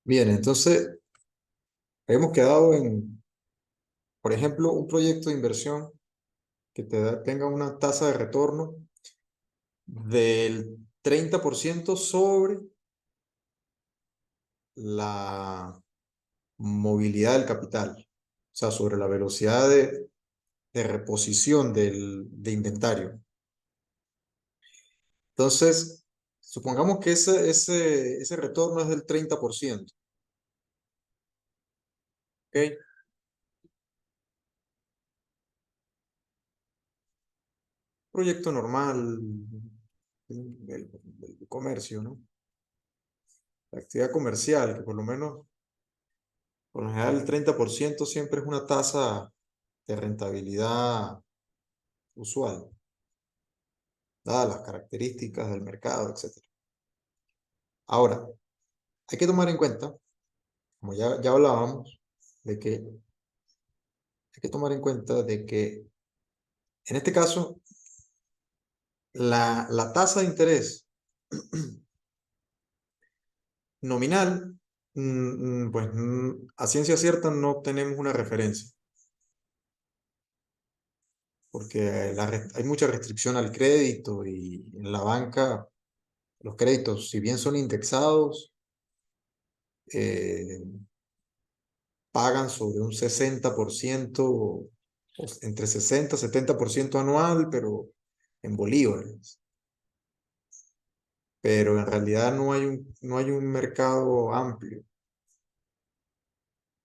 Bien, entonces hemos quedado en, por ejemplo, un proyecto de inversión que tenga una tasa de retorno del 30% sobre la movilidad del capital, o sea, sobre la velocidad de reposición de inventario. Entonces, supongamos que ese retorno es del 30%, ¿ok? Proyecto normal del comercio, ¿no? La actividad comercial, que por lo general el 30% siempre es una tasa de rentabilidad usual, dadas las características del mercado, etc. Ahora, hay que tomar en cuenta, como ya hablábamos, de que hay que tomar en cuenta de que en este caso la tasa de interés nominal, pues a ciencia cierta no tenemos una referencia, porque hay mucha restricción al crédito y en la banca los créditos, si bien son indexados, eh, pagan sobre un 60%, entre 60 y 70% anual, pero en bolívares. Pero en realidad no hay un mercado amplio.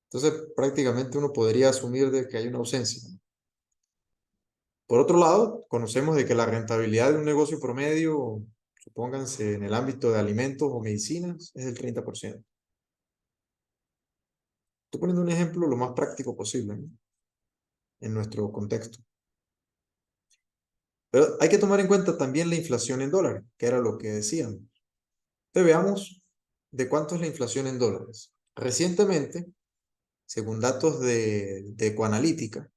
Entonces, prácticamente uno podría asumir de que hay una ausencia. Por otro lado, conocemos de que la rentabilidad de un negocio promedio, supónganse en el ámbito de alimentos o medicinas, es del 30%. Estoy poniendo un ejemplo lo más práctico posible, ¿no? En nuestro contexto. Pero hay que tomar en cuenta también la inflación en dólares, que era lo que decíamos. Entonces veamos de cuánto es la inflación en dólares. Recientemente, según datos de Ecoanalítica,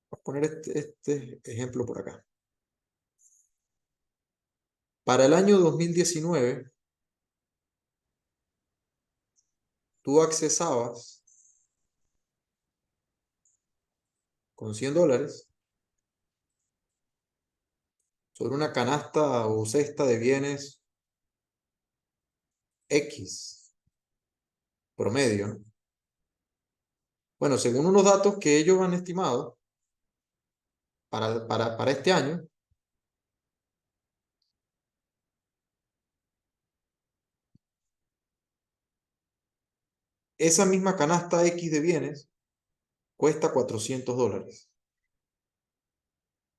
voy a poner este ejemplo por acá. Para el año 2019, tú accesabas con $100 sobre una canasta o cesta de bienes X promedio, ¿no? Bueno, según unos datos que ellos han estimado para este año, esa misma canasta X de bienes cuesta $400.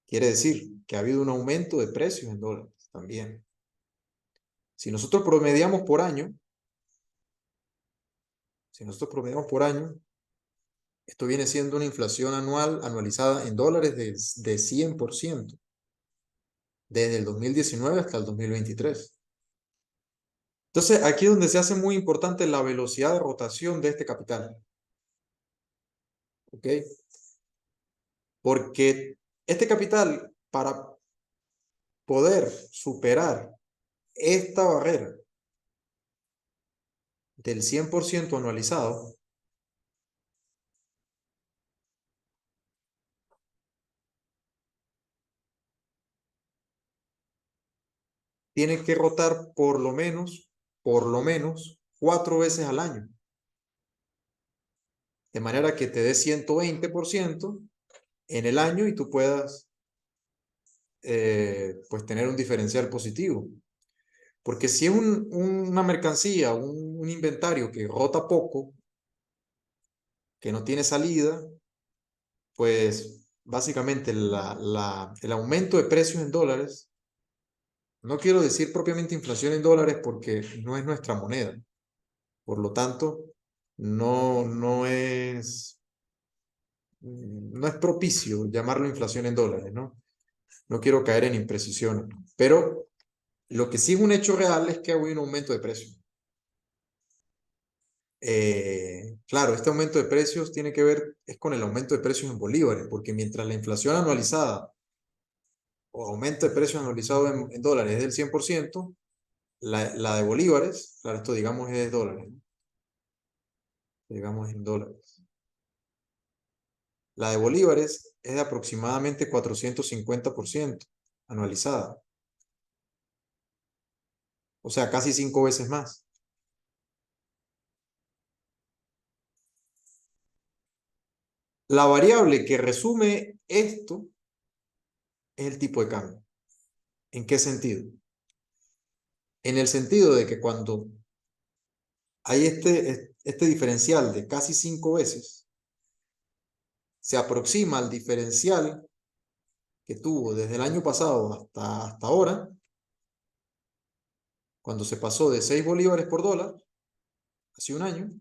Quiere decir que ha habido un aumento de precios en dólares también. Si nosotros promediamos por año, si nosotros promediamos por año, esto viene siendo una inflación anualizada en dólares de 100%, desde el 2019 hasta el 2023. Entonces, aquí es donde se hace muy importante la velocidad de rotación de este capital. ¿Ok? Porque este capital, para poder superar esta barrera del 100% anualizado, tiene que rotar por lo menos 4 veces al año. De manera que te dé 120% en el año y tú puedas pues tener un diferencial positivo. Porque si es una mercancía, un inventario que rota poco, que no tiene salida, pues básicamente el aumento de precios en dólares, no quiero decir propiamente inflación en dólares porque no es nuestra moneda. Por lo tanto, no es propicio llamarlo inflación en dólares, ¿no? No quiero caer en imprecisiones. Pero lo que sí es un hecho real es que ha habido un aumento de precios. Claro, este aumento de precios tiene que ver es con el aumento de precios en bolívares, porque mientras la inflación anualizada o aumento de precios anualizado en dólares es del 100%, La de bolívares, claro, esto digamos es dólares, ¿no? Digamos en dólares. La de bolívares es de aproximadamente 450% anualizada. O sea, casi 5 veces más. La variable que resume esto es el tipo de cambio. ¿En qué sentido? En el sentido de que cuando hay este diferencial de casi 5 veces, se aproxima al diferencial que tuvo desde el año pasado hasta ahora, cuando se pasó de 6 bolívares por dólar, hace un año,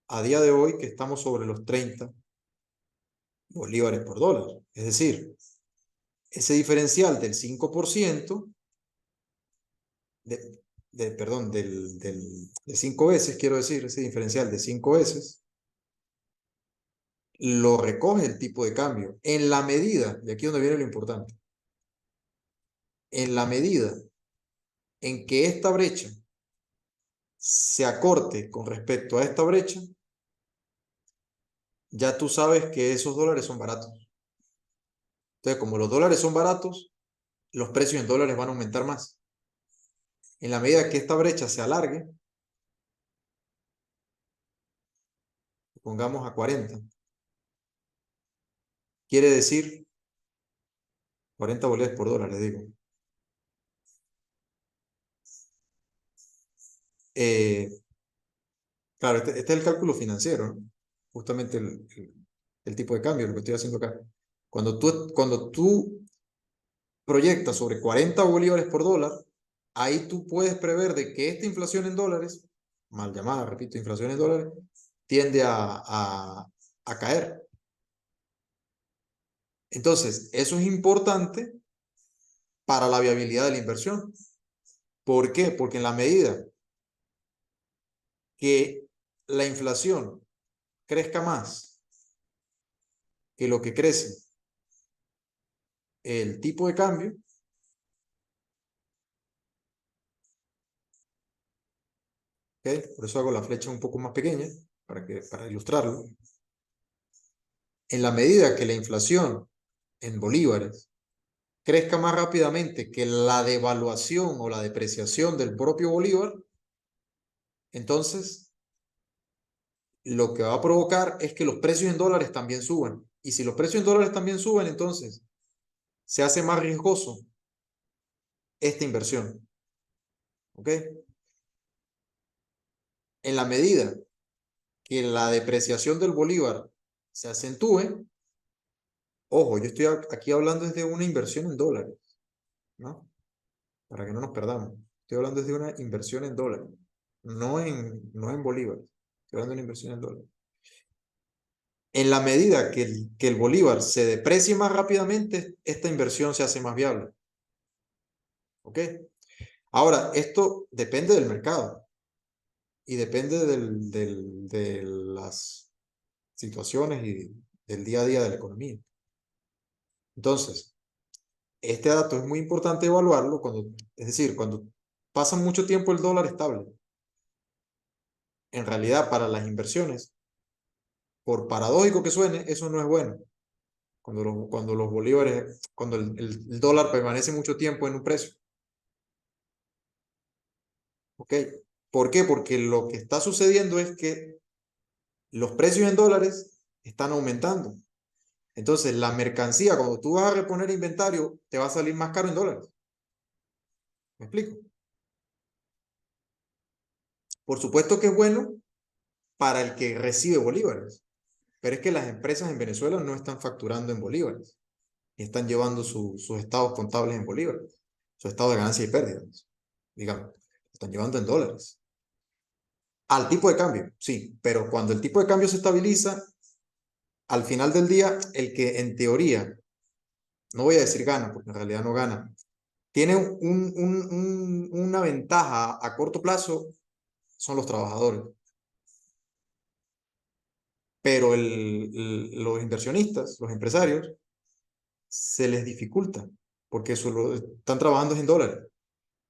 a día de hoy que estamos sobre los 30 bolívares por dólar. Es decir, ese diferencial del 5%, perdón, de 5 veces, quiero decir, ese diferencial de 5 veces, lo recoge el tipo de cambio en la medida, y aquí es donde viene lo importante, en la medida en que esta brecha se acorte con respecto a esta brecha, ya tú sabes que esos dólares son baratos. Entonces, como los dólares son baratos, los precios en dólares van a aumentar más. En la medida que esta brecha se alargue, pongamos a 40, quiere decir 40 bolívares por dólar, les digo. Eh, claro, este es el cálculo financiero, ¿no? Justamente el tipo de cambio, lo que estoy haciendo acá. Cuando tú proyectas sobre 40 bolívares por dólar, ahí tú puedes prever de que esta inflación en dólares, mal llamada, repito, inflación en dólares, tiende a caer. Entonces, eso es importante para la viabilidad de la inversión. ¿Por qué? Porque en la medida que la inflación crezca más que lo que crece el tipo de cambio, ¿okay? Por eso hago la flecha un poco más pequeña, para ilustrarlo. En la medida que la inflación en bolívares crezca más rápidamente que la devaluación o la depreciación del propio bolívar, entonces lo que va a provocar es que los precios en dólares también suban. Y si los precios en dólares también suben, entonces se hace más riesgoso esta inversión. ¿Ok? En la medida que la depreciación del bolívar se acentúe, ojo, yo estoy aquí hablando desde una inversión en dólares, ¿no? Para que no nos perdamos. Estoy hablando desde una inversión en dólares, no en bolívares. Estoy hablando de una inversión en dólares. En la medida que el bolívar se deprecie más rápidamente, esta inversión se hace más viable. ¿Ok? Ahora, esto depende del mercado y depende de las situaciones y del día a día de la economía. Entonces, este dato es muy importante evaluarlo es decir, cuando pasa mucho tiempo el dólar estable. En realidad, para las inversiones, por paradójico que suene, eso no es bueno. Cuando los bolívares, cuando el dólar permanece mucho tiempo en un precio. ¿Ok? ¿Por qué? Porque lo que está sucediendo es que los precios en dólares están aumentando. Entonces, la mercancía, cuando tú vas a reponer inventario, te va a salir más caro en dólares. ¿Me explico? Por supuesto que es bueno para el que recibe bolívares, pero es que las empresas en Venezuela no están facturando en bolívares y están llevando sus estados contables en bolívares, su estado de ganancias y pérdidas, digamos, están llevando en dólares. Al tipo de cambio, sí, pero cuando el tipo de cambio se estabiliza, al final del día, el que en teoría, no voy a decir gana, porque en realidad no gana, tiene una ventaja a corto plazo, son los trabajadores. pero los inversionistas, los empresarios, se les dificulta porque están trabajando en dólares.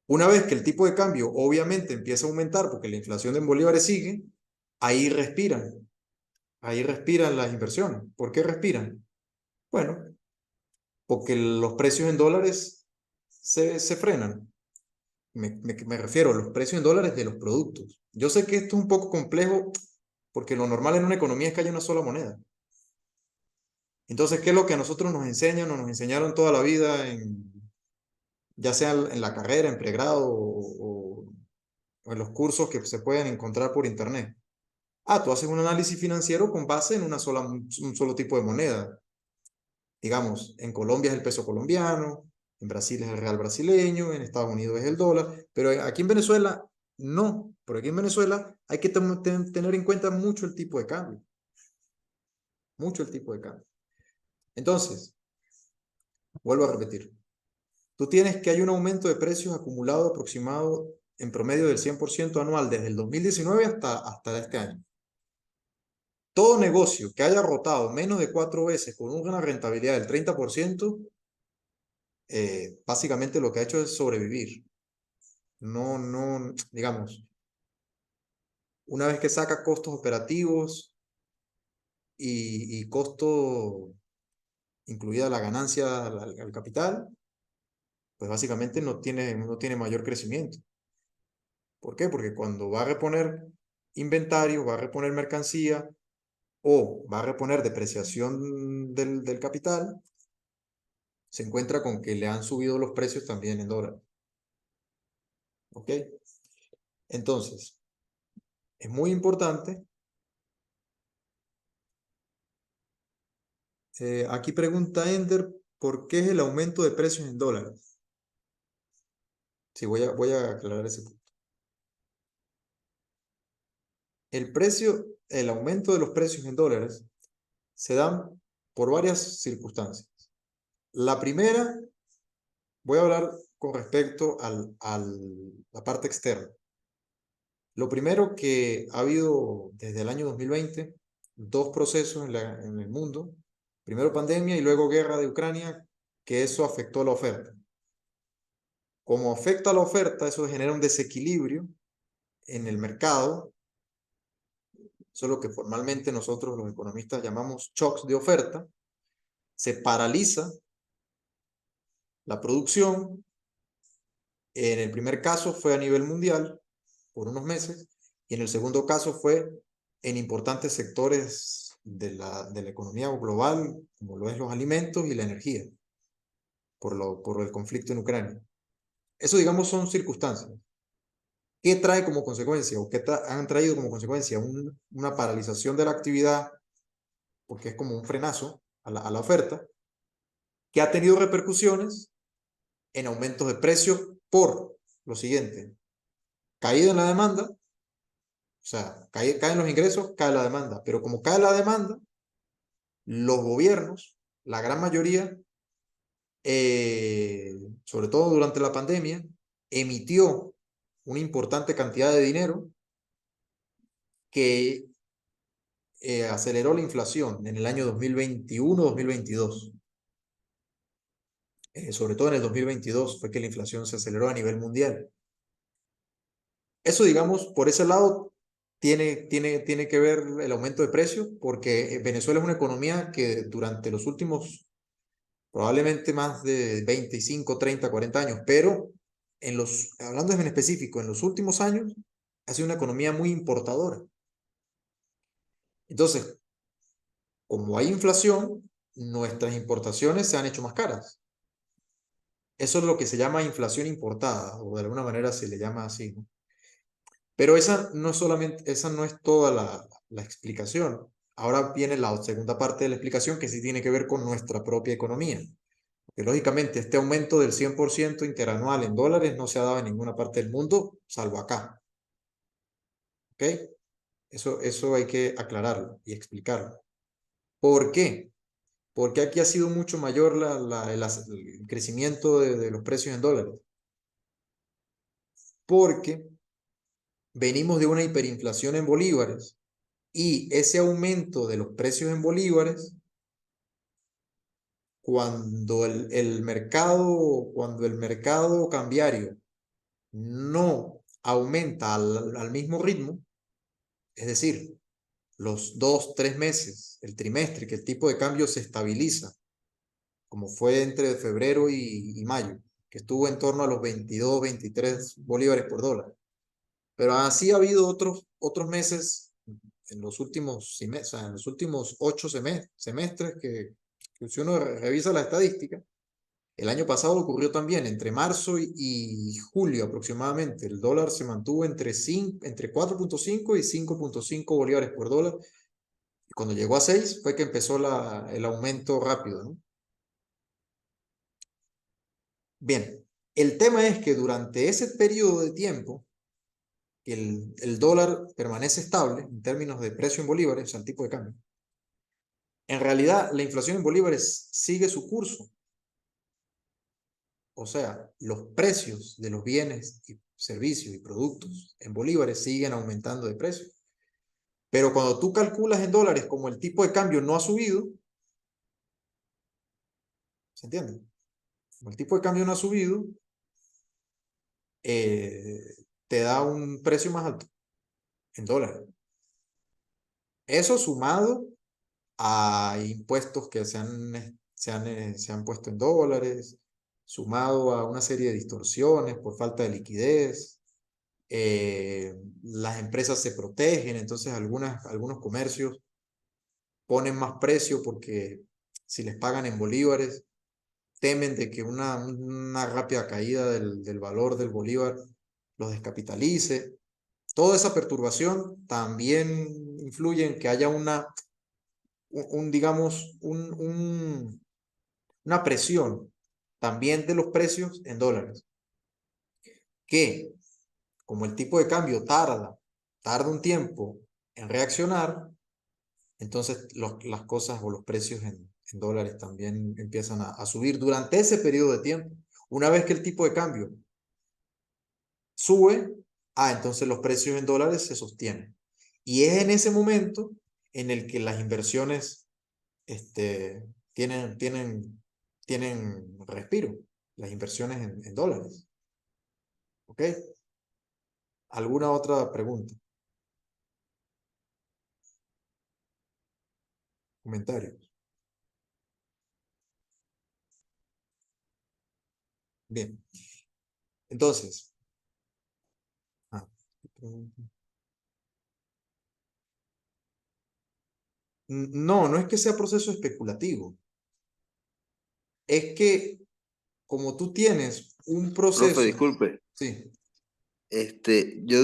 Una vez que el tipo de cambio obviamente empieza a aumentar porque la inflación en bolívares sigue, ahí respiran las inversiones. ¿Por qué respiran? Bueno, porque los precios en dólares se frenan. Me refiero a los precios en dólares de los productos. Yo sé que esto es un poco complejo porque lo normal en una economía es que haya una sola moneda. Entonces, ¿qué es lo que a nosotros nos enseñan o nos enseñaron toda la vida, ya sea en la carrera, en pregrado o en los cursos que se pueden encontrar por internet? Tú haces un análisis financiero con base en un solo tipo de moneda. Digamos, en Colombia es el peso colombiano, en Brasil es el real brasileño, en Estados Unidos es el dólar, pero aquí en Venezuela no. Pero aquí en Venezuela hay que tener en cuenta mucho el tipo de cambio. Mucho el tipo de cambio. Entonces, vuelvo a repetir. Tú tienes que hay un aumento de precios acumulado aproximado en promedio del 100% anual desde el 2019 hasta este año. Todo negocio que haya rotado menos de 4 veces con una rentabilidad del 30%, básicamente lo que ha hecho es sobrevivir. No, digamos, una vez que saca costos operativos y costo, incluida la ganancia al capital, pues básicamente no tiene mayor crecimiento. ¿Por qué? Porque cuando va a reponer inventario, va a reponer mercancía o va a reponer depreciación del capital, se encuentra con que le han subido los precios también en dólares. ¿Ok? Entonces, es muy importante. Aquí pregunta Ender, ¿por qué es el aumento de precios en dólares? Sí, voy a aclarar ese punto. El aumento de los precios en dólares se dan por varias circunstancias. La primera, voy a hablar con respecto a la parte externa. Lo primero que ha habido desde el año 2020, dos procesos en el mundo. Primero pandemia y luego guerra de Ucrania, que eso afectó a la oferta. Como afecta a la oferta, eso genera un desequilibrio en el mercado. Eso es lo que formalmente nosotros los economistas llamamos shocks de oferta. Se paraliza la producción. En el primer caso fue a nivel mundial por unos meses y en el segundo caso fue en importantes sectores de la economía global, como lo es los alimentos y la energía, por el conflicto en Ucrania. Eso, digamos, son circunstancias. ¿Qué trae como consecuencia o qué han traído como consecuencia? Una paralización de la actividad, porque es como un frenazo a la oferta, que ha tenido repercusiones en aumentos de precios por lo siguiente: caída en la demanda, o sea, caen los ingresos, cae la demanda, pero como cae la demanda, los gobiernos, la gran mayoría, sobre todo durante la pandemia, emitió una importante cantidad de dinero que aceleró la inflación en el año 2021-2022. Sobre todo en el 2022 fue que la inflación se aceleró a nivel mundial. Eso, digamos, por ese lado tiene que ver el aumento de precios, porque Venezuela es una economía que durante los últimos, probablemente más de 25, 30, 40 años, pero hablando en específico, en los últimos años, ha sido una economía muy importadora. Entonces, como hay inflación, nuestras importaciones se han hecho más caras. Eso es lo que se llama inflación importada, o de alguna manera se le llama así, ¿no? Pero esa no es toda la explicación. Ahora viene la segunda parte de la explicación, que sí tiene que ver con nuestra propia economía. Porque lógicamente este aumento del 100% interanual en dólares no se ha dado en ninguna parte del mundo, salvo acá. ¿Ok? Eso hay que aclararlo y explicarlo. ¿Por qué? Porque aquí ha sido mucho mayor el crecimiento de los precios en dólares. Porque venimos de una hiperinflación en bolívares Y ese aumento de los precios en bolívares, cuando cuando el mercado cambiario no aumenta al mismo ritmo, es decir, los 2, 3 meses, el trimestre, que el tipo de cambio se estabiliza, como fue entre febrero y mayo, que estuvo en torno a los 22, 23 bolívares por dólar. Pero así ha habido otros meses en los últimos, o sea, en los últimos 8 semestres que si uno revisa la estadística, el año pasado ocurrió también, entre marzo y julio aproximadamente, el dólar se mantuvo entre 4,5 y 5,5 bolívares por dólar. Y cuando llegó a 6 fue que empezó el aumento rápido, ¿no? Bien, el tema es que durante ese periodo de tiempo, que el dólar permanece estable en términos de precio en bolívares, o sea, el tipo de cambio, en realidad la inflación en bolívares sigue su curso. O sea, los precios de los bienes y servicios y productos en bolívares siguen aumentando de precio. Pero cuando tú calculas en dólares, como el tipo de cambio no ha subido, ¿se entiende? Como el tipo de cambio no ha subido, te da un precio más alto en dólares. Eso sumado a impuestos que se han puesto en dólares, sumado a una serie de distorsiones por falta de liquidez. Las empresas se protegen, entonces algunos comercios ponen más precio porque si les pagan en bolívares, temen de que una rápida caída del valor del bolívar los descapitalice. Toda esa perturbación también influye en que haya digamos, una presión también de los precios en dólares, que como el tipo de cambio tarda un tiempo en reaccionar, entonces las cosas o los precios en dólares también empiezan a subir durante ese periodo de tiempo. Una vez que el tipo de cambio sube, entonces los precios en dólares se sostienen. Y es en ese momento en el que las inversiones este, tienen, tienen, tienen respiro, las inversiones en dólares. ¿Ok? ¿Alguna otra pregunta? ¿Comentarios? Bien. Entonces, ah, no, no es que sea proceso especulativo. Es que como tú tienes un Profe, proceso, disculpe. sí, Yo,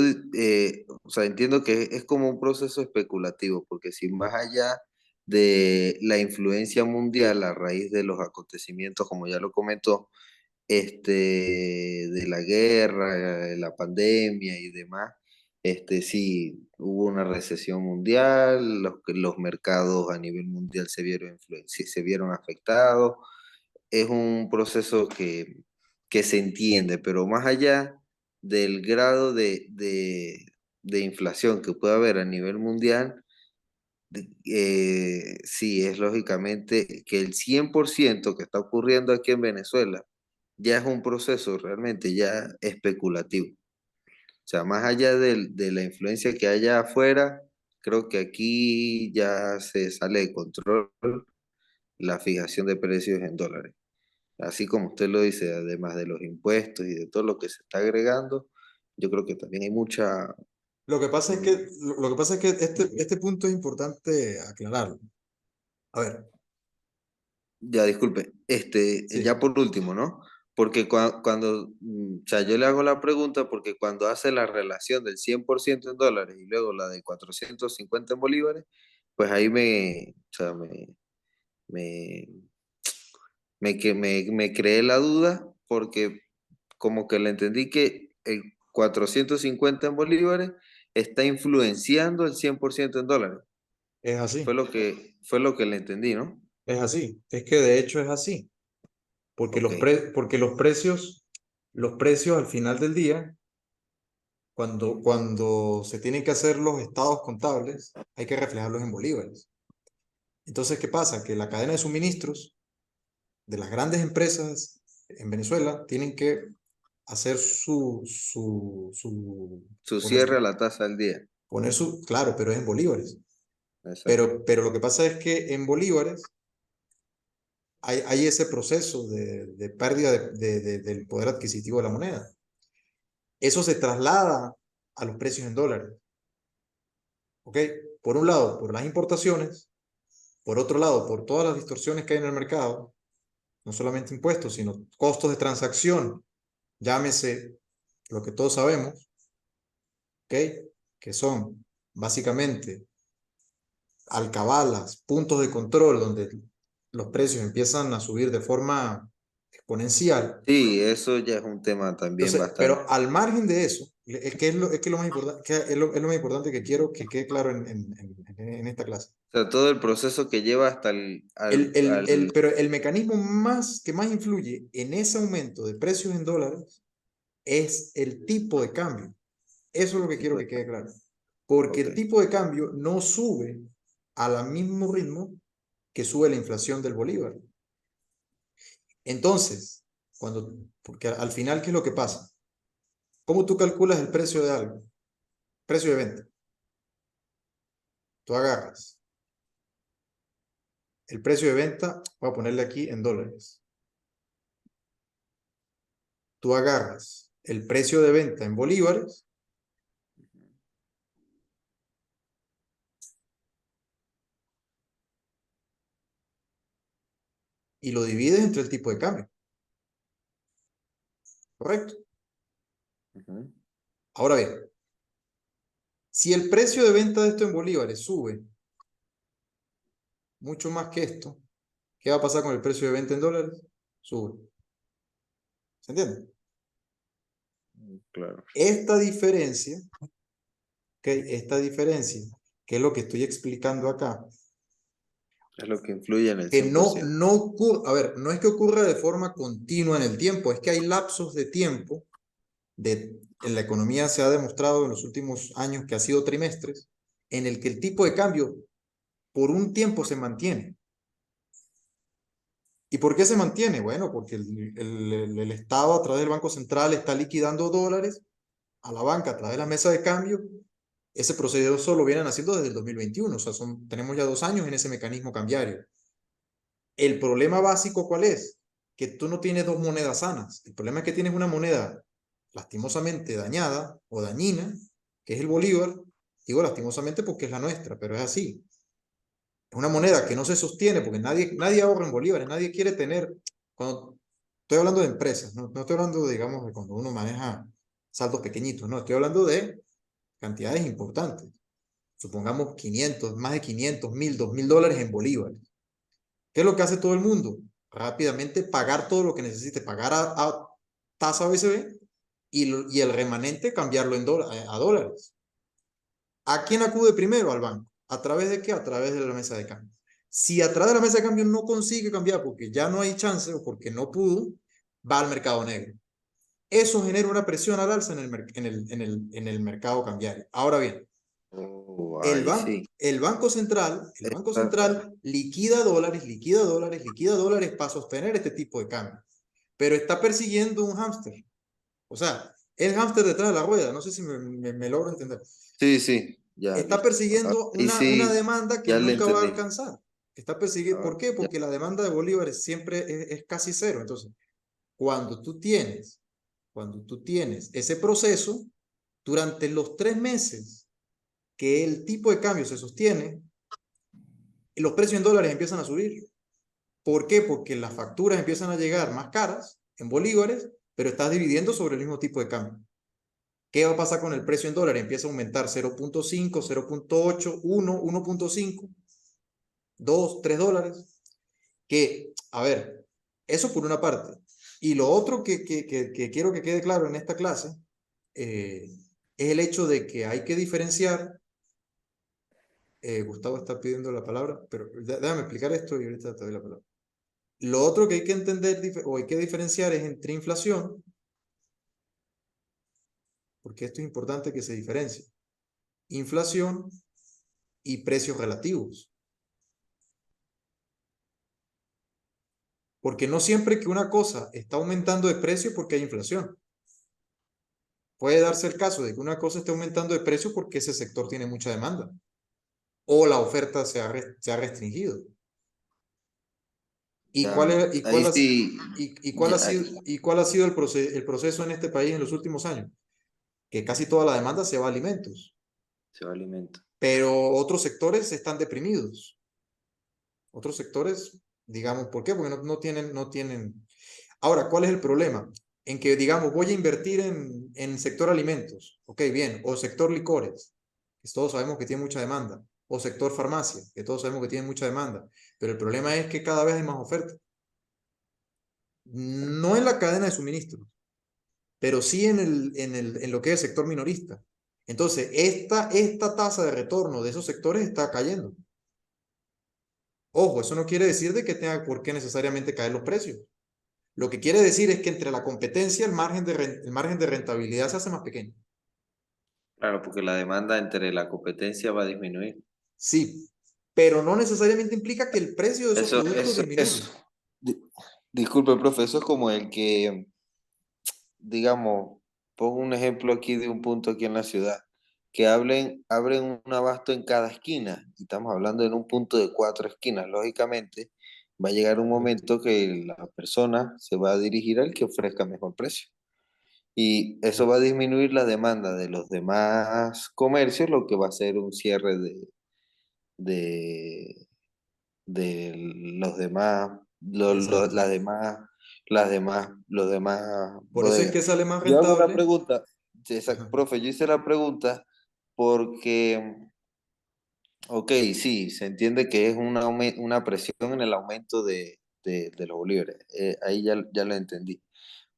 o sea, entiendo que es como un proceso especulativo, porque si más allá de la influencia mundial a raíz de los acontecimientos, como ya lo comentó, de la guerra, la pandemia y demás, sí, hubo una recesión mundial, los mercados a nivel mundial se vieron afectados. Es un proceso que se entiende, pero más allá del grado de inflación que puede haber a nivel mundial, sí, es lógicamente que el 100% que está ocurriendo aquí en Venezuela ya es un proceso realmente ya especulativo. O sea, más allá de la influencia que haya afuera, creo que aquí ya se sale de control la fijación de precios en dólares. Así como usted lo dice, además de los impuestos y de todo lo que se está agregando, yo creo que también hay mucha... lo que pasa es mm, que, lo que pasa es que este punto es importante aclararlo. A ver, Ya, disculpe, ya sí, por último, ¿no? Porque o sea, yo le hago la pregunta porque cuando hace la relación del 100% en dólares y luego la de 450 en bolívares, pues ahí o sea, me, me creé la duda porque como que le entendí que el 450 en bolívares está influenciando el 100% en dólares. es así, Fue lo que le entendí, ¿no? es así. Es que de hecho es así, porque Ok, porque los precios al final del día, cuando se tienen que hacer los estados contables, hay que reflejarlos en bolívares. Entonces, ¿qué pasa? Que la cadena de suministros de las grandes empresas en Venezuela tienen que hacer Su poner, cierre a la tasa al día. claro, pero es en bolívares. Exacto. Pero lo que pasa es que en bolívares hay ese proceso de pérdida del poder adquisitivo de la moneda. Eso se traslada a los precios en dólares. ¿Ok? Por un lado, por las importaciones, por otro lado, por todas las distorsiones que hay en el mercado, no solamente impuestos, sino costos de transacción, llámese lo que todos sabemos, ¿ok? Que son básicamente alcabalas, puntos de control donde los precios empiezan a subir de forma exponencial. Sí, eso ya es un tema también Entonces, bastante. pero al margen de eso, es que lo más importante, es lo más importante que quiero que quede claro en esta clase. O sea, todo el proceso que lleva hasta Pero el mecanismo que más influye en ese aumento de precios en dólares es el tipo de cambio. Eso es lo el que quiero tipo que de quede cambio. claro. Porque Ok, el tipo de cambio no sube al mismo ritmo que sube la inflación del bolívar. Entonces, porque al final, ¿qué es lo que pasa? ¿Cómo tú calculas el precio de algo? Precio de venta. Tú agarras el precio de venta, voy a ponerle aquí en dólares. Tú agarras el precio de venta en bolívares y lo divides entre el tipo de cambio. ¿Correcto? ujú, Ahora bien, si el precio de venta de esto en bolívares sube mucho más que esto, ¿qué va a pasar con el precio de venta en dólares? Sube. ¿Se entiende? claro. Esta diferencia, ¿ok? Esta diferencia, que es lo que estoy explicando acá, Es lo que influye en el que 100%. no ocurre, a ver, no es que ocurra de forma continua en el tiempo, es que hay lapsos de tiempo, en la economía se ha demostrado en los últimos años que ha sido trimestres, en el que el tipo de cambio por un tiempo se mantiene. ¿Y por qué se mantiene? Bueno, porque el Estado a través del Banco Central está liquidando dólares a la banca a través de la mesa de cambio. Ese proceso lo vienen haciendo desde el 2021, o sea, tenemos ya 2 años en ese mecanismo cambiario. El problema básico, ¿cuál es? Que tú no tienes dos monedas sanas. El problema es que tienes una moneda lastimosamente dañada o dañina, que es el bolívar. Digo lastimosamente porque es la nuestra, pero es así. Es una moneda que no se sostiene porque nadie ahorra en bolívares, nadie quiere tener. Cuando estoy hablando de empresas, no estoy hablando, digamos, de cuando uno maneja saldos pequeñitos, no, estoy hablando de cantidades importantes. Supongamos 500, más de 500, 1000, $2000 en bolívares. ¿Qué es lo que hace todo el mundo? Rápidamente pagar todo lo que necesite, pagar a tasa BCB y el remanente cambiarlo a dólares. ¿A quién acude primero? Al banco. ¿A través de qué? A través de la mesa de cambio. Si a través de la mesa de cambio no consigue cambiar porque ya no hay chance o porque no pudo, va al mercado negro. Eso genera una presión al alza en el mercado cambiario. Ahora bien, Oh, ahí sí. el Banco Ah, Central liquida dólares, liquida dólares, liquida dólares para sostener este tipo de cambio. Pero está persiguiendo un hámster. O sea, el hámster detrás de la rueda. No sé si me logro entender. sí, sí, ya, Está listo. persiguiendo Ahí una sí, demanda que ya le nunca va a entendí. alcanzar. Está persiguiendo, Ahora, ¿por qué? ya. Porque la demanda de bolívares siempre es casi cero. Entonces, cuando tú tienes, cuando tú tienes ese proceso, durante los 3 meses que el tipo de cambio se sostiene, los precios en dólares empiezan a subir. ¿Por qué? Porque las facturas empiezan a llegar más caras en bolívares, pero estás dividiendo sobre el mismo tipo de cambio. ¿Qué va a pasar con el precio en dólares? Empieza a aumentar 0.5, 0.8, 1, 1.5, 2, $3. Que, a ver, eso por una parte. Y lo otro que quiero que quede claro en esta clase es el hecho de que hay que diferenciar. Gustavo está pidiendo la palabra, pero déjame explicar esto y ahorita te doy la palabra. Lo otro que hay que entender o hay que diferenciar es entre inflación porque esto es importante que se diferencie. Inflación y precios relativos. Porque no siempre que una cosa está aumentando de precio porque hay inflación. Puede darse el caso de que una cosa esté aumentando de precio porque ese sector tiene mucha demanda o la oferta se ha restringido. ¿Y Ya, cuál, es, y ahí cuál, has- sí, y cuál ha sido el proceso en este país en los últimos años? Que casi toda la demanda se va a alimentos, se va alimento. pero otros sectores están deprimidos. Otros sectores, digamos, ¿por qué? Porque no tienen. Ahora, ¿cuál es el problema? En que, digamos, voy a invertir en sector alimentos, ok, bien, o sector licores, que todos sabemos que tiene mucha demanda, o sector farmacia, que todos sabemos que tiene mucha demanda, pero el problema es que cada vez hay más oferta. No en la cadena de suministro, pero sí en lo que es el sector minorista. Entonces, esta tasa de retorno de esos sectores está cayendo. Ojo, eso no quiere decir de que tenga por qué necesariamente caer los precios. Lo que quiere decir es que entre la competencia el margen de rentabilidad se hace más pequeño. Claro, porque la demanda entre la competencia va a disminuir. Sí, pero no necesariamente implica que el precio de esos productos Eso. disminuye. Di- Disculpe, profe, eso es como el que, digamos, pongo un ejemplo aquí de un punto aquí en la ciudad, que abren un abasto en cada esquina, y estamos hablando en un punto de 4 esquinas. Lógicamente, va a llegar un Correcto. momento que la persona se va a dirigir al que ofrezca mejor precio. Y eso va a disminuir la demanda de los demás comercios, lo que va a ser un cierre de, de los demás, Exacto. los demás Por eso es bodegas. que sale más Yo hago una rentable. pregunta, sí, Ajá, profe, yo hice la pregunta porque, ok, sí, se entiende que es una presión en el aumento de los bolívares. Ahí ya lo entendí.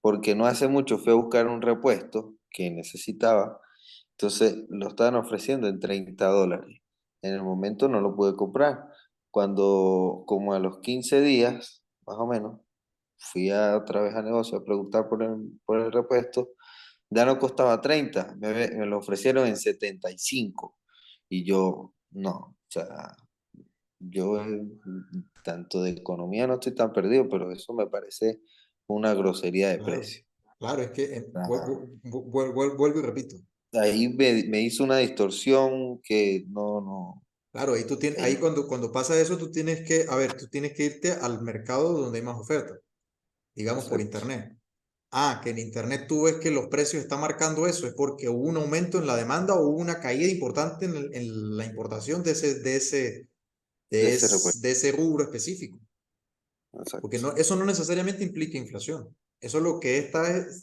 Porque no hace mucho fui a buscar un repuesto que necesitaba, entonces lo estaban ofreciendo en $30. En el momento no lo pude comprar. Cuando, como a los 15 días, más o menos, fui otra vez al negocio a preguntar por el repuesto, ya no costaba 30, me lo ofrecieron en 75. Y yo, no, o sea, yo tanto de economía no estoy tan perdido, pero eso me parece una grosería de claro. precio. Claro, es que Ajá. vuelvo y repito. Ahí me hizo una distorsión que no, Claro, ahí tú tienes, ahí ahí, cuando pasa eso, tú tienes que irte al mercado donde hay más oferta, digamos por exacto, internet. Ah, que en internet tú ves que los precios están marcando eso, es porque hubo un aumento en la demanda o hubo una caída importante en la importación de ese repuesto, de ese rubro específico. Porque exacto. no, eso no necesariamente implica inflación. Eso lo que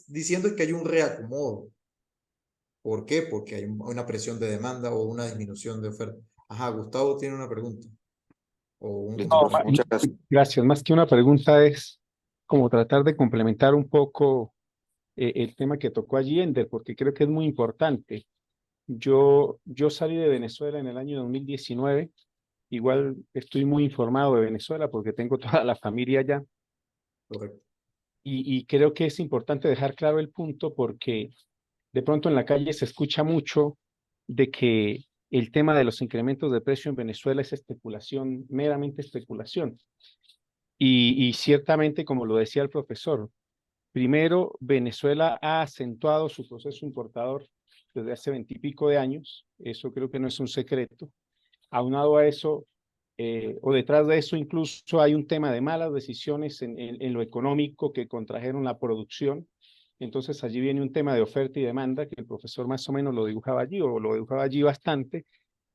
diciendo es que hay un reacomodo. ¿Por qué? Porque hay una presión de demanda o una disminución de oferta. Ajá, Gustavo tiene una pregunta o un Listo, No, profe, comentario. muchas gracias. gracias. Más que una pregunta es como tratar de complementar un poco el tema que tocó allí, Ender, porque creo que es muy importante. Yo salí de Venezuela en el año 2019. Igual estoy muy informado de Venezuela porque tengo toda la familia allá Correcto. y creo que es importante dejar claro el punto porque de pronto en la calle se escucha mucho de que el tema de los incrementos de precio en Venezuela es especulación, meramente especulación. Y ciertamente, como lo decía el profesor, primero, Venezuela ha acentuado su proceso importador desde hace 20 y pico de años. Eso creo que no es un secreto. Aunado a eso, o detrás de eso, incluso hay un tema de malas decisiones en lo económico que contrajeron la producción. Entonces, allí viene un tema de oferta y demanda que el profesor más o menos lo dibujaba allí, o lo dibujaba allí bastante.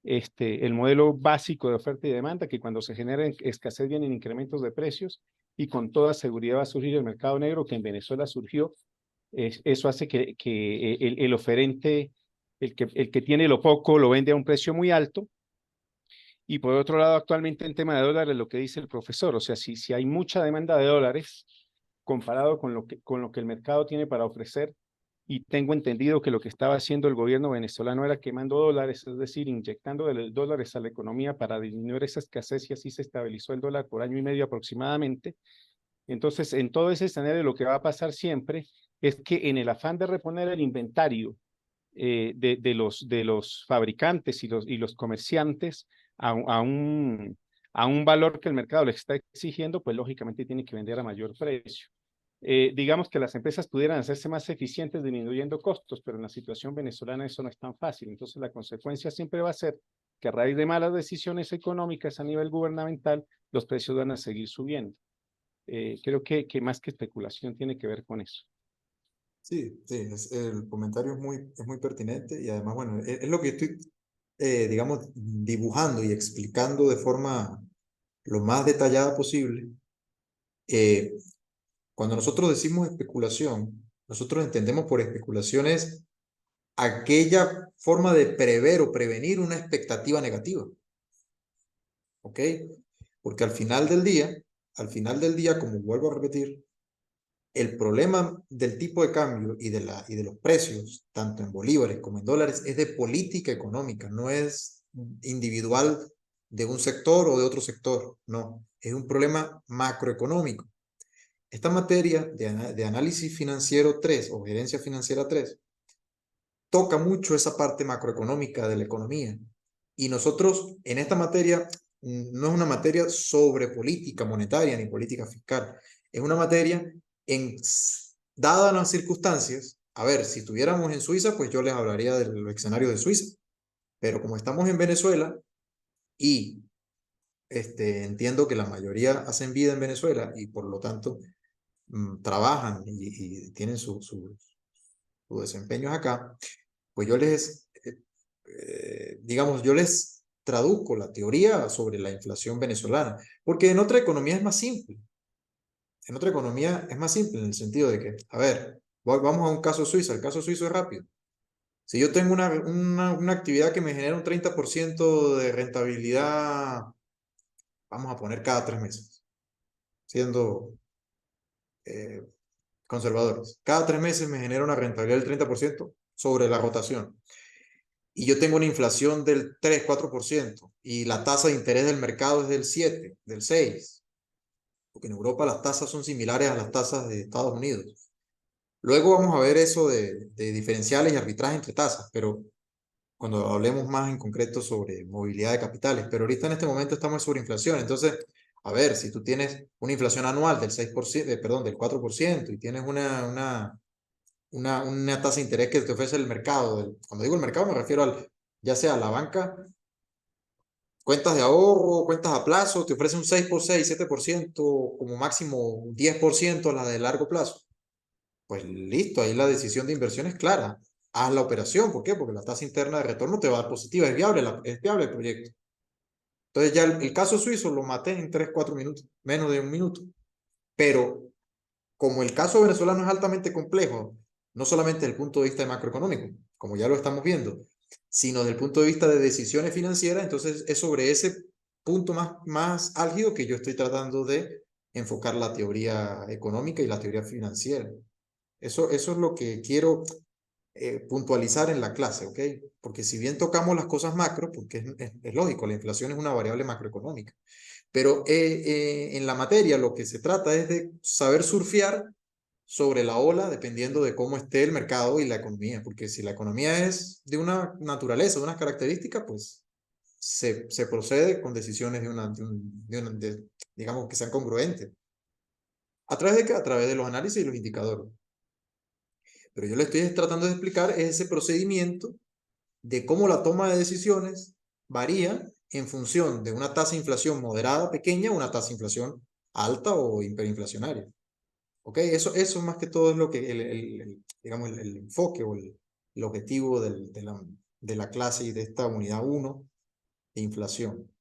El modelo básico de oferta y demanda, que cuando se genera escasez vienen incrementos de precios y con toda seguridad va a surgir el mercado negro que en Venezuela surgió. Eso hace que el oferente, el que tiene lo poco, lo vende a un precio muy alto. Y por otro lado, actualmente en tema de dólares, lo que dice el profesor, o sea, si hay mucha demanda de dólares comparado con lo que el mercado tiene para ofrecer, y tengo entendido que lo que estaba haciendo el gobierno venezolano era quemando dólares, es decir, inyectando dólares a la economía para disminuir esa escasez y así se estabilizó el dólar por año y medio aproximadamente. Entonces, en todo ese escenario, lo que va a pasar siempre es que en el afán de reponer el inventario de los fabricantes y los comerciantes a un valor que el mercado le está exigiendo, pues lógicamente tiene que vender a mayor precio. Digamos que las empresas pudieran hacerse más eficientes disminuyendo costos, pero en la situación venezolana eso no es tan fácil. Entonces la consecuencia siempre va a ser que a raíz de malas decisiones económicas a nivel gubernamental, los precios van a seguir subiendo. Creo que más que especulación tiene que ver con eso. Sí, sí, el comentario es muy pertinente y además, bueno, es lo que estoy, digamos, dibujando y explicando de forma lo más detallada posible. Eh, Cuando nosotros decimos especulación, nosotros entendemos por especulaciones aquella forma de prever o prevenir una expectativa negativa, ¿ok? Porque al final del día, como vuelvo a repetir, el problema del tipo de cambio y de los precios, tanto en bolívares como en dólares, es de política económica, no es individual de un sector o de otro sector, no, es un problema macroeconómico. Esta materia de análisis financiero 3 o gerencia financiera 3 toca mucho esa parte macroeconómica de la economía. Y nosotros en esta materia no es una materia sobre política monetaria ni política fiscal, es una materia en, dadas las circunstancias, a ver, si estuviéramos en Suiza, pues yo les hablaría de los escenarios de Suiza, pero como estamos en Venezuela y entiendo que la mayoría hacen vida en Venezuela y por lo tanto trabajan y tienen su desempeños acá, pues yo digamos, yo les traduzco la teoría sobre la inflación venezolana, porque en otra economía es más simple. En otra economía es más simple en el sentido de que, a ver, vamos a un caso suizo, el caso suizo es rápido. Si yo tengo una actividad que me genera un 30% de rentabilidad, vamos a poner cada 3 meses, siendo eh, conservadores. Cada 3 meses me genera una rentabilidad del 30% sobre la rotación. Y yo tengo una inflación del 3-4% y la tasa de interés del mercado es del 7, del 6, porque en Europa las tasas son similares a las tasas de Estados Unidos. Luego vamos a ver eso de diferenciales y arbitraje entre tasas, pero cuando hablemos más en concreto sobre movilidad de capitales, pero ahorita en este momento estamos sobre inflación, entonces, a ver, si tú tienes una inflación anual del 6%, perdón, del 4% y tienes una tasa de interés que te ofrece el mercado. Cuando digo el mercado me refiero ya sea a la banca, cuentas de ahorro, cuentas a plazo, te ofrece un 6%, 7%, como máximo 10% a la de largo plazo. Pues listo, ahí la decisión de inversión es clara. Haz la operación, ¿por qué? Porque la tasa interna de retorno te va a dar positiva, es viable el proyecto. Entonces ya el caso suizo lo maté en 3-4 minutos, menos de un minuto. Pero como el caso venezolano es altamente complejo, no solamente desde el punto de vista macroeconómico, como ya lo estamos viendo, sino desde el punto de vista de decisiones financieras, entonces es sobre ese punto más álgido que yo estoy tratando de enfocar la teoría económica y la teoría financiera. Eso es lo que quiero puntualizar en la clase, ¿ok? Porque si bien tocamos las cosas macro, porque es lógico, la inflación es una variable macroeconómica, pero en la materia lo que se trata es de saber surfear sobre la ola dependiendo de cómo esté el mercado y la economía, porque si la economía es de una naturaleza, de unas características, pues se procede con decisiones digamos, que sean congruentes. ¿A través de qué? A través de los análisis y los indicadores. Pero yo le estoy tratando de explicar ese procedimiento de cómo la toma de decisiones varía en función de una tasa de inflación moderada, pequeña, o una tasa de inflación alta o hiperinflacionaria. ¿Ok? Eso más que todo es lo que digamos, el enfoque o el objetivo de la clase y de esta unidad 1 de inflación.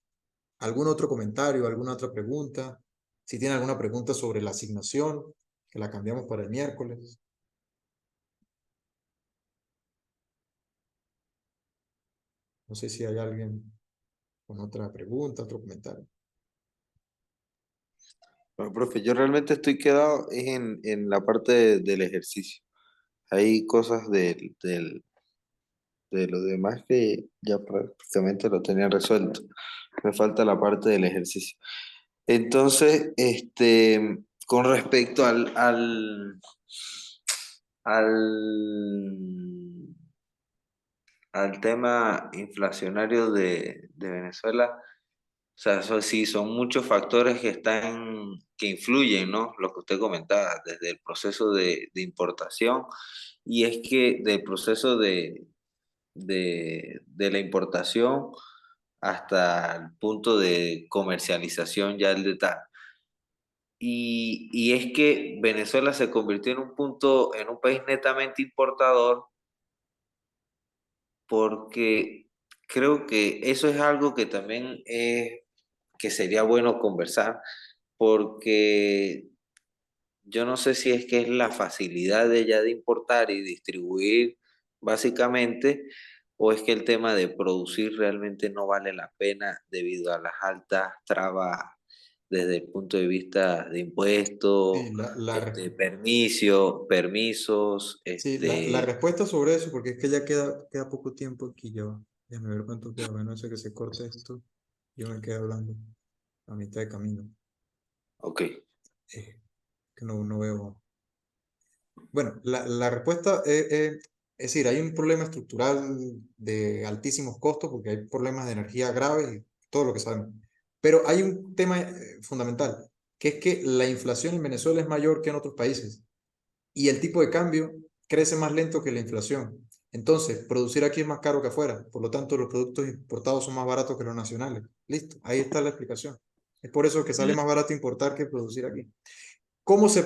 ¿Algún otro comentario, alguna otra pregunta? Si tiene alguna pregunta sobre la asignación, que la cambiamos para el miércoles. No sé si hay alguien con otra pregunta, otro comentario. Bueno, profe, yo realmente estoy quedado en la parte del ejercicio. Hay cosas de lo demás que ya prácticamente lo tenían resuelto. Me falta la parte del ejercicio. Entonces, con respecto al al tema inflacionario de Venezuela, o sea, sí, son muchos factores que influyen, ¿no? Lo que usted comentaba, desde el proceso de importación, y es que del proceso de la importación hasta el punto de comercialización ya el detalle. Y es que Venezuela se convirtió en un país netamente importador, porque creo que eso es algo que también que sería bueno conversar, porque yo no sé si es que es la facilidad de ya de importar y distribuir básicamente, o es que el tema de producir realmente no vale la pena debido a las altas trabas desde el punto de vista de impuestos, Sí, permisos, sí, la respuesta sobre eso, porque es que ya queda poco tiempo aquí, ya va. Déjame ver cuánto queda, bueno, eso que se corte esto, yo me quedo hablando a mitad de camino, ok, que no veo. Bueno, la respuesta es decir, hay un problema estructural de altísimos costos porque hay problemas de energía graves y todo lo que sabemos. Pero hay un tema fundamental, que es que la inflación en Venezuela es mayor que en otros países y el tipo de cambio crece más lento que la inflación. Entonces, producir aquí es más caro que afuera, por lo tanto, los productos importados son más baratos que los nacionales. Listo, ahí está la explicación. Es por eso que sale más barato importar que producir aquí. ¿Cómo se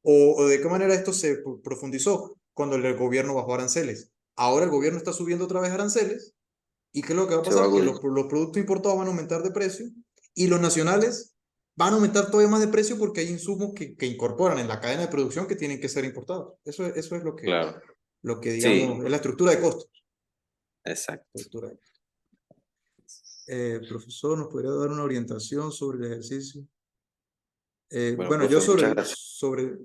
o de qué manera esto se profundizó cuando el gobierno bajó aranceles? Ahora el gobierno está subiendo otra vez aranceles y ¿qué es lo que va a se va a pasar? Que agudizar. los productos importados van a aumentar de precio y los nacionales van a aumentar todavía más de precio porque hay insumos que incorporan en la cadena de producción que tienen que ser importados. Eso es Claro, lo que digamos, sí, es la estructura de costos. exacto. Estructura de- profesor, ¿nos podría dar una orientación sobre el ejercicio? Bueno, Bueno, yo profe, muchas gracias. sobre